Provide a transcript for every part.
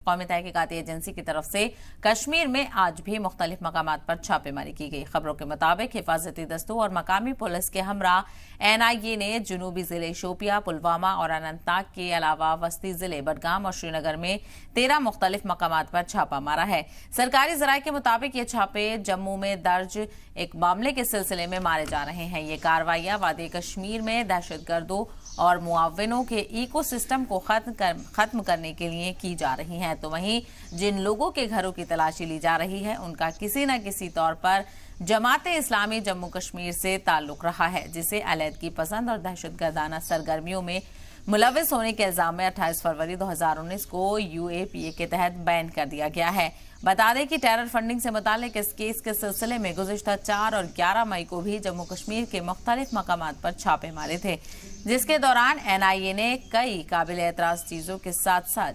कौमी तहकीकाती एजेंसी की तरफ से कश्मीर में आज भी मुख्तलिफ मकामात पर छापेमारी की गई। खबरों के मुताबिक हिफाजती दस्तों और मकामी पुलिस के हमरा NIA ने जुनूबी जिले शोपिया, पुलवामा और अनंतनाग के अलावा वस्ती जिले बडगाम और श्रीनगर में 13 मुख्तलिफ मकामात पर छापा मारा है। सरकारी जराये के मुताबिक ये छापे जम्मू में दर्ज एक मामले के सिलसिले में मारे जा रहे हैं। ये कार्रवाइयां वादी कश्मीर में दहशतगर्दों और मुआविनों के इकोसिस्टम को खत्म करने के लिए की जा रही हैं। तो वहीं जिन लोगों के घरों की तलाशी ली जा रही है उनका किसी न किसी तौर पर जमाते इस्लामी जम्मू कश्मीर से ताल्लुक रहा है, जिसे अलहदगी पसंद और दहशतगर्दाना सरगर्मियों में मुलविस होने के इल्जाम में 28 फरवरी 2019 को UAPA के तहत बैन कर दिया गया है। बता दें कि टेरर फंडिंग से मुतालिक इस केस के सिलसिले में गुज़िश्ता 4 और 11 मई को भी जम्मू कश्मीर के मुख्तलिफ मकामात पर छापे मारे थे, जिसके दौरान NIA ने कई काबिल एतराज़ चीज़ों के साथ साथ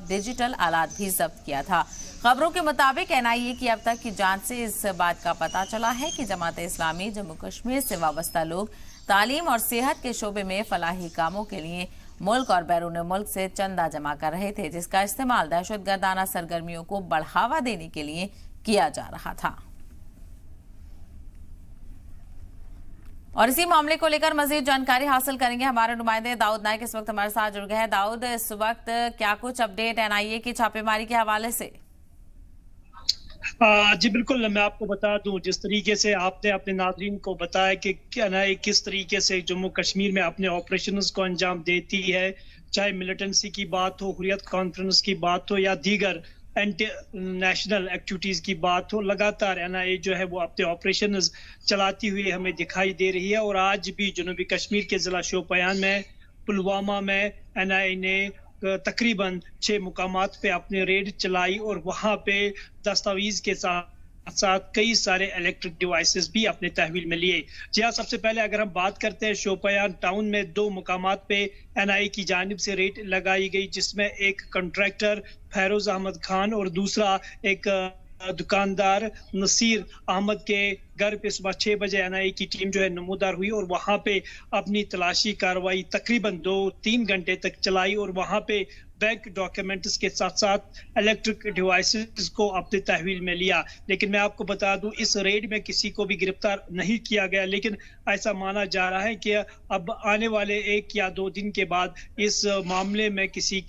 डिजिटल आलात भी जब्त किया था। खबरों के मुताबिक NIA की अब तक की जांच से इस बात का पता चला है कि जमात इस्लामी जम्मू कश्मीर से वाबस्ता लोग तालीम और सेहत के शोबे में फलाही कामों के लिए मुल्क और बैरून मुल्क से चंदा जमा कर रहे थे, जिसका इस्तेमाल दहशतगर्दाना सरगर्मियों को बढ़ावा देने के लिए किया जा रहा था। और इसी मामले को लेकर मजीद जानकारी हासिल करेंगे हमारे नुमाइंदे दाऊद नाइक इस वक्त हमारे साथ जुड़ गए हैं। दाऊद, इस वक्त क्या कुछ अपडेट NIA की छापेमारी के हवाले से? जी बिल्कुल, मैं आपको बता दूं, जिस तरीके से आपने अपने नाज़रीन को बताया कि NIA किस तरीके से जम्मू कश्मीर में अपने ऑपरेशंस को अंजाम देती है, चाहे मिलिटेंसी की बात हो, हुर्रियत कॉन्फ्रेंस की बात हो या दीगर एंटी नेशनल एक्टिविटीज़ की बात हो, लगातार NIA जो है वो अपने ऑपरेशंस चलाती हुई हमें दिखाई दे रही है। और आज भी जनूबी कश्मीर के ज़िला शोपियान में, पुलवामा में NIA ने तकरीबन 6 मुकामात पे अपने रेड चलाई और वहां पे दस्तावेज के साथ कई सारे इलेक्ट्रिक डिवाइसेस भी अपने तहवील में लिए। जी हाँ, सबसे पहले अगर हम बात करते हैं शोपियान टाउन में 2 मुकामात पे NIA की जानिब से रेड लगाई गई, जिसमें एक कॉन्ट्रैक्टर फैरोज अहमद खान और दूसरा एक दुकानदार नसीर अहमद के घर पे सुबह 6 बजे NIA की टीम जो है नमूदार हुई और वहां पे अपनी तलाशी कार्रवाई तकरीबन 2-3 घंटे तक चलाई और वहां पे बैंक डॉक्यूमेंट्स के साथ साथ इलेक्ट्रिक डिवाइसेस को अपने तहवील में लिया। लेकिन मैं आपको बता दूं, इस रेड में किसी को भी गिरफ्तार नहीं किया गया, लेकिन ऐसा माना जा रहा है कि अब आने वाले 1 या 2 दिन के बाद इस मामले में किसी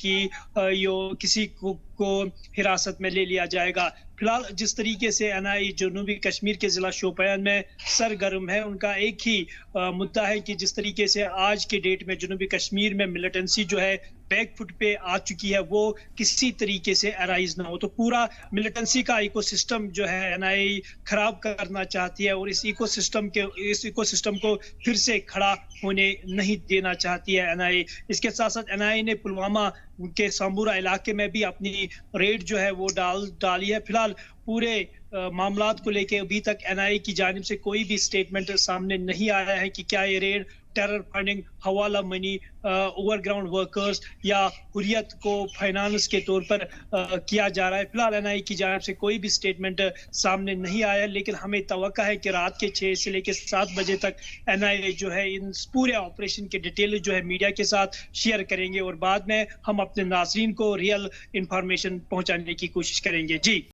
को हिरासत में ले लिया जाएगा। फिलहाल जिस तरीके से NIA जनूबी कश्मीर के जिला शोपियान में सरगर्म है, उनका एक ही मुद्दा है कि जिस तरीके से आज के डेट में जनूबी कश्मीर में मिलिटेंसी जो है बैकफुट पे आ चुकी है, वो किसी तरीके से अराइज ना हो। तो पूरा मिलिटेंसी का इकोसिस्टम जो है NIA खराब करना चाहती है और इस इकोसिस्टम को फिर से खड़ा होने नहीं देना चाहती है NIA। इसके साथ साथ NIA ने पुलवामा के सांबूरा इलाके में भी अपनी रेड जो है वो डाली है। फिलहाल पूरे मामलात को लेके अभी तक NIA की जानिब से कोई भी स्टेटमेंट सामने नहीं आया है कि क्या ये रेड टेरर फंडिंग, हवाला मनी, ओवरग्राउंड वर्कर्स या हुर्रियत को फाइनेंस के तौर पर किया जा रहा है। फिलहाल NIA की जानिब से कोई भी स्टेटमेंट सामने नहीं आया, लेकिन हमें तवक्का है कि रात के 6 से लेकर 7 बजे तक NIA जो है इन पूरे ऑपरेशन के डिटेल जो है मीडिया के साथ शेयर करेंगे और बाद में हम अपने नाज़रीन को रियल इंफॉर्मेशन पहुंचाने की कोशिश करेंगे। जी।